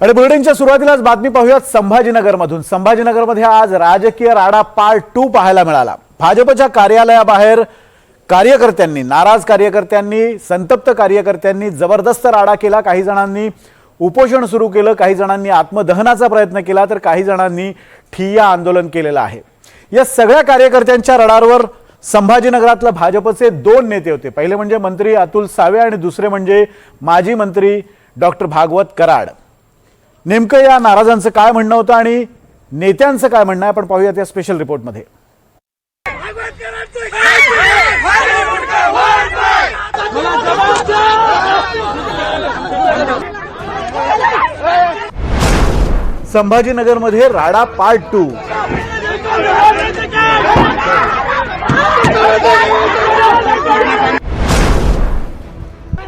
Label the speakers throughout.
Speaker 1: आणि बुलेटिनच्या सुरुवातीलाच बातमी पाहूयात संभाजीनगरमधून। संभाजीनगरमध्ये आज राजकीय राडा पार्ट 2 पाहायला मिळाला। भाजपच्या कार्यालयाबाहेर कार्यकर्त्यांनी, नाराज कार्यकर्त्यांनी, संतप्त कार्यकर्त्यांनी जबरदस्त राडा केला। काही जणांनी उपोषण सुरू केलं, काही जणांनी आत्मदहनाचा प्रयत्न केला, तर काही जणांनी ठिय्या आंदोलन केलेलं आहे। या सगळ्या कार्यकर्त्यांच्या रडारवर संभाजीनगरातले भाजपचे दोन नेते होते। पहिले म्हणजे मंत्री अतुल सावे आणि दुसरे म्हणजे माजी मंत्री डॉक्टर भागवत कराड। नेमकं या नाराजांचं काय म्हणणं होतं आणि नेत्यांचं काय म्हणणं आहे आपण पाहूयात या स्पेशल रिपोर्टमध्ये। संभाजीनगरमध्ये राडा पार्ट 2।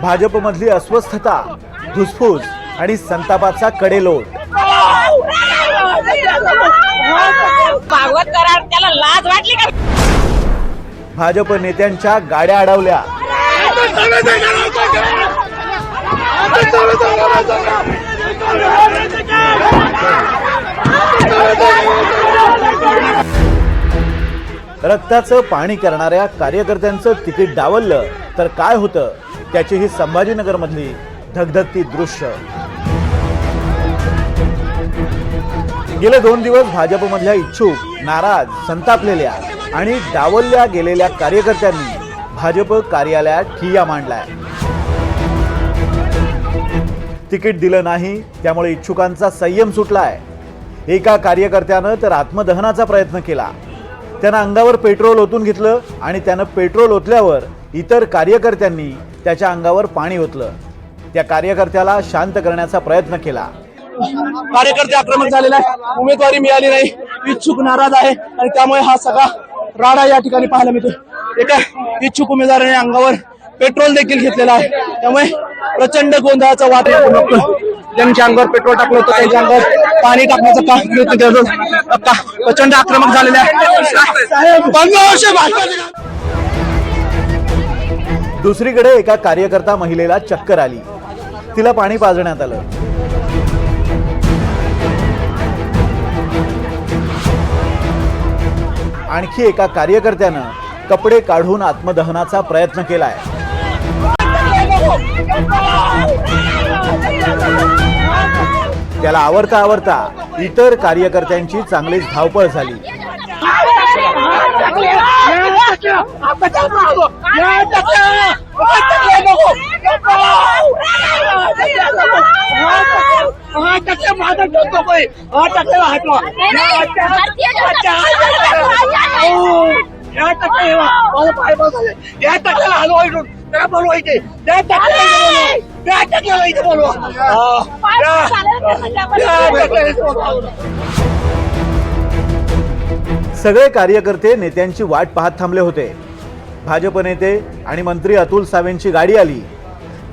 Speaker 1: भाजपमधली अस्वस्थता, धुसफूस आणि संतापाचा कडेलोट।
Speaker 2: भागवत कराड त्याला लाज वाटली का?
Speaker 1: भाजप नेत्यांच्या गाड्या अडवल्या। रक्ताचं पाणी करणाऱ्या कार्यकर्त्यांचं तिकीट डावललं तर काय होतं, त्याची ही संभाजीनगरमधली धगधगती दृश्य। गेले 2 दिवस भाजपमधल्या इच्छुक, नाराज, संतापलेल्या आणि डावलल्या गेलेल्या कार्यकर्त्यांनी भाजप कार्यालयात ठिय्या मांडलाय। तिकीट दिलं नाही त्यामुळे इच्छुकांचा संयम सुटलाय। एका कार्यकर्त्यानं तर आत्मदहनाचा प्रयत्न केला। त्यानं अंगावर पेट्रोल ओतून घेतलं आणि त्यानं पेट्रोल ओतल्यावर इतर कार्यकर्त्यांनी त्याच्या अंगावर पाणी ओतलं। त्या कार्यकर्त्याला शांत करण्याचा प्रयत्न केला।
Speaker 3: कार्यकर्ते आक्रमक झालेला आहे, उमेदवारी मिळाली नाही, इच्छुक नाराज आहे आणि त्यामुळे हा सगळा राडा या ठिकाणी पाहायला मिळतो। एका इच्छुक उमेदवाराने अंगावर पेट्रोल देखील घेतलेला आहे, त्यामुळे प्रचंड गोंधळाचा वाद होतो। ज्यांच्या अंगावर पेट्रोल टाकलं होतं त्यांच्या अंगावर पाणी टाकण्याचा काम प्रयत्न करतो। प्रचंड आक्रमक झालेले आहे।
Speaker 1: दुसरीकडे एका कार्यकर्ता महिलेला चक्कर आली, तिला पाणी पाजण्यात आलं। आणखी एका कार्यकर्त्यानं कपडे काढून आत्मदहनाचा प्रयत्न केलाय। त्याला आवरता आवरता इतर कार्यकर्त्यांची चांगलीच धावपळ झाली। सगळे कार्यकर्ते नेत्यांची वाट पाहत थांबले होते। भाजप नेते आणि मंत्री अतुल सावेंची गाडी आली।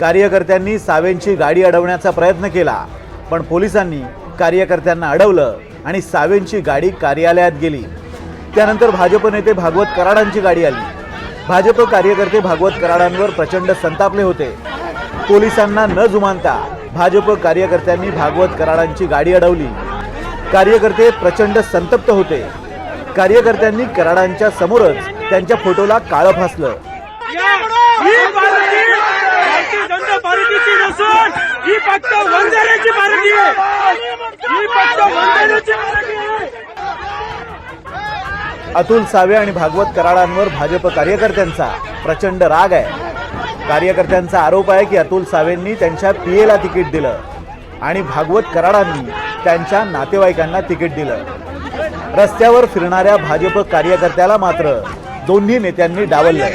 Speaker 1: कार्यकर्त्यांनी सावेंची गाडी अडवण्याचा प्रयत्न केला, पण पोलिसांनी कार्यकर्त्यांना अडवलं आणि सावेंची गाडी कार्यालयात गेली। त्यानंतर भाजप नेते भागवत कराडांची गाडी आली। भाजप कार्यकर्ते भागवत कराडांवर प्रचंड संतापले होते। पोलिसांना न जुमानता भाजप कार्यकर्त्यांनी भागवत कराडांची गाडी अडवली। कार्यकर्ते प्रचंड संतप्त होते। कार्यकर्त्यांनी कराडांच्या समोरच त्यांच्या फोटोला काळं फासलं। अतुल सावे आणि भागवत कराडांवर भाजप कार्यकर्त्यांचा प्रचंड राग आहे। कार्यकर्त्यांचा आरोप आहे की अतुल सावेंनी त्यांच्या पीएला तिकीट दिलं आणि भागवत कराडांनी त्यांच्या नातेवाईकांना तिकीट दिलं। रस्त्यावर फिरणाऱ्या भाजप कार्यकर्त्याला मात्र दोन्ही नेत्यांनी डावललं।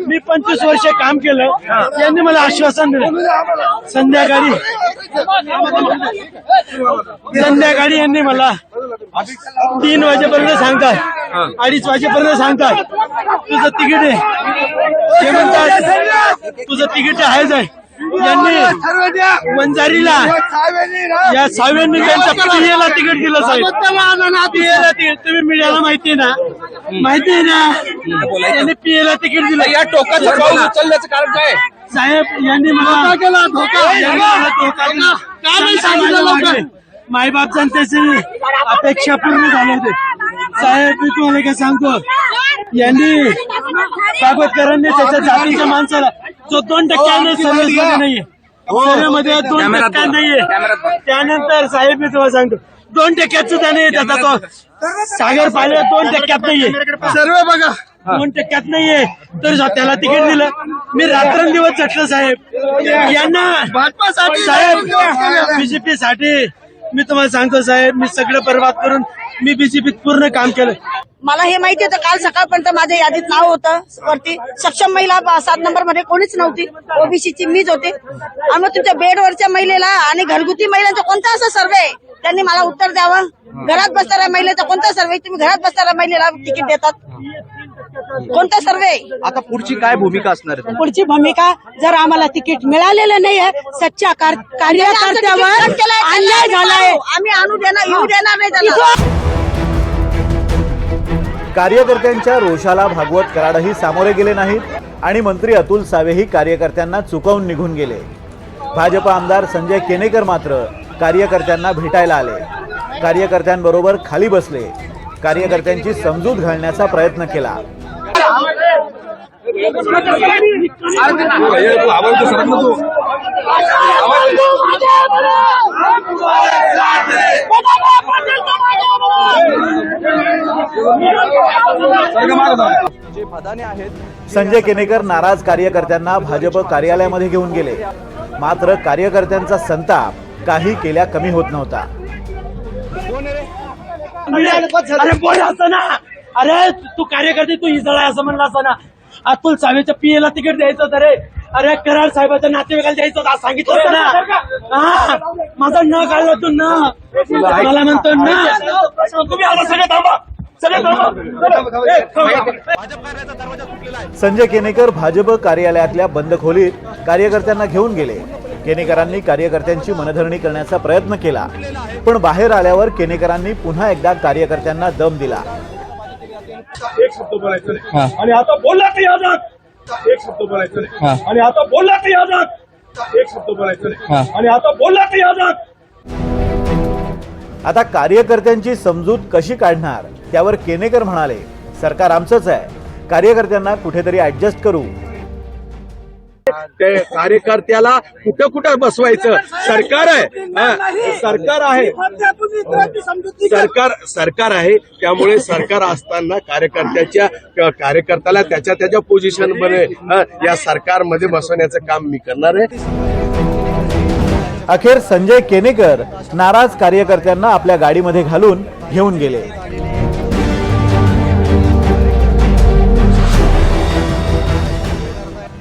Speaker 3: मी 25 वर्ष काम केलं, यांनी मला आश्वासन दिलं। संध्याकाळी यांनी मला 3 वाजेपर्यंत सांगतात, 2:30 वाजेपर्यंत सांगतात तुझं तिकीट आहे, ते म्हणतात तुझं तिकीट आहेच आहे। यांनी वंजारीला या सावेंनी त्यांच्या पीएला तिकीट दिलं साहेब। पीएला तिकीट तुम्ही मीडियाला माहिती आहे ना, त्यांनी पीएला तिकीट दिलं। या टोकाचं पाऊल उचलण्याचं कारण काय साहेब? यांनी मला धोका दिला, का नाही सांगितलं लवकर? मायबाप जनतेची अपेक्षा पूर्ण झाले होते साहेब. मी तुम्हाला काय सांगतो, यांनी कागदकरांनी त्याच्या जातीच्या माणसाला जो 2% सर्व्हिसमध्ये नाहीये, सर्वेमध्ये 2% नाहीये. त्यानंतर साहेब मी तुम्हाला सांगतो 2% सुद्धा नाही त्याचा तो सागर पाहिलं 2% नाहीये. सर्व बघा 2% नाहीये तरी त्याला तिकीट दिलं. मी रात्रंदिवस झटलं साहेब यांना साहेब बीजेपी साठी. मी तुम्हाला सांगतो साहेब, मी सगळं बर्बाद करून मी बीजेपीत पूर्ण काम केलं.
Speaker 2: मला हे माहिती होतं, काल सकाळपर्यंत माझ्या यादीत नाव होतं वरती. सक्षम महिला 7 नंबर मध्ये कोणीच नव्हती, ओबीसीची मीच होते. आणि मग तुमच्या बेडवरच्या महिलेला आणि घरगुती महिलांचा कोणता असा सर्वे आहे त्यांनी मला उत्तर द्यावं. घरात बसणाऱ्या महिलेचा कोणता सर्वे, तुम्ही घरात बसणाऱ्या महिलेला तिकीट देतात, कोणता सर्वे?
Speaker 4: आता पुढची काय भूमिका असणार आहे?
Speaker 5: पुढची भूमिका, जर आम्हाला तिकीट मिळालेलं नाहीये, सच्च्या कार्यकर्त्यावर अन्याय झालाय,
Speaker 2: आम्ही आणू देणार, येऊ देणार नाही त्याला.
Speaker 1: कार्यकर्त्यांच्या रोषाला भागवत कराडही सामोरे गेले नाहीत आणि मंत्री अतुल सावेही कार्यकर्त्यांना चुकवून निघून गेले. भाजप आमदार संजय केनेकर मात्र कार्यकर्त्यांना भेटायला आले, कार्यकर्त्यांबरोबर खाली बसले, कार्यकर्त्यांची समजूत घालण्याचा प्रयत्न केला.
Speaker 4: जे मदाने आहेत
Speaker 1: संजय केनेकर नाराज कार्यकर्त्यांना भाजप कार्यालयामध्ये घेऊन गेले, मात्र कार्यकर्त्यांचा संताप काही केल्या कमी होत नव्हता.
Speaker 3: अरे बोल असं ना, अरे तू कार्यकर्ते तू इजळा असं म्हणला असं ना. अतुल सावेच्या पीएला तिकीट द्यायचं होतं रे. अरे कराड साहेबाच्या नातेवाईकाला द्यायचं होतं सांगितलं होतं ना. हा माझा न काढला तू न, मला म्हणतो ना. तुम्ही आता सगळे थांबा, सगळे थांबा.
Speaker 1: संजय केनेकर भाजप कार्यालयातल्या बंद खोलीत कार्यकर्त्यांना घेऊन गेले. केनेकरांनी कार्यकर्त्यांची मनधरणी करण्याचा प्रयत्न केला, पण बाहेर आल्यावर केनेकरांनी पुन्हा एकदा कार्यकर्त्यांना दम दिला.
Speaker 3: एक शब्द बोलायचं नाही. आणि आता बोलला ते यादात. एक शब्द बोलायचं नाही. आणि आता बोलला ते यादात. एक शब्द बोलायचं नाही. आणि आता बोलला ते यादात.
Speaker 1: आता कार्यकर्त्यांची समजूत कशी काढणार त्यावर केनेकर म्हणाले, सरकार आमचंच आहे, कार्यकर्त्यांना कुठेतरी ऍडजस्ट करू.
Speaker 6: ते कार्यकर्त्याला कुठं कुठं बसवायचं सरकार आहे. सरकार आहे, सरकार आहे. त्यामुळे सरकार असताना कार्यकर्त्याला त्याच्या पोझिशन मध्ये या सरकारमध्ये बसवण्याचं काम मी करणार आहे.
Speaker 1: अखेर संजय केनेकर नाराज कार्यकर्त्यांना आपल्या गाडीमध्ये घालून घेऊन गेले.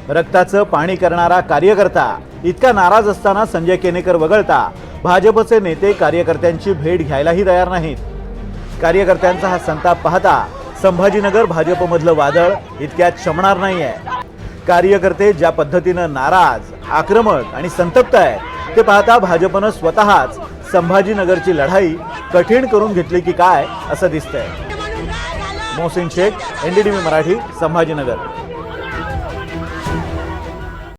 Speaker 1: रक्ताचं पाणी करणारा कार्यकर्ता इतका नाराज असताना संजय केनेकर वगळता भाजपचे नेते कार्यकर्त्यांची भेट घ्यायलाही तयार नाहीत. कार्यकर्त्यांचा हा संताप पाहता संभाजीनगर भाजपमधलं वादळ इतक्यात शमणार नाहीये. कार्यकर्ते ज्या पद्धतीनं नाराज, आक्रमक आणि संतप्त आहे ते पाहता भाजपनं स्वतःच संभाजीनगरची लढाई कठीण करून घेतली की काय असं दिसतंय. मोहसिन शेख, NDTV मराठी, संभाजीनगर.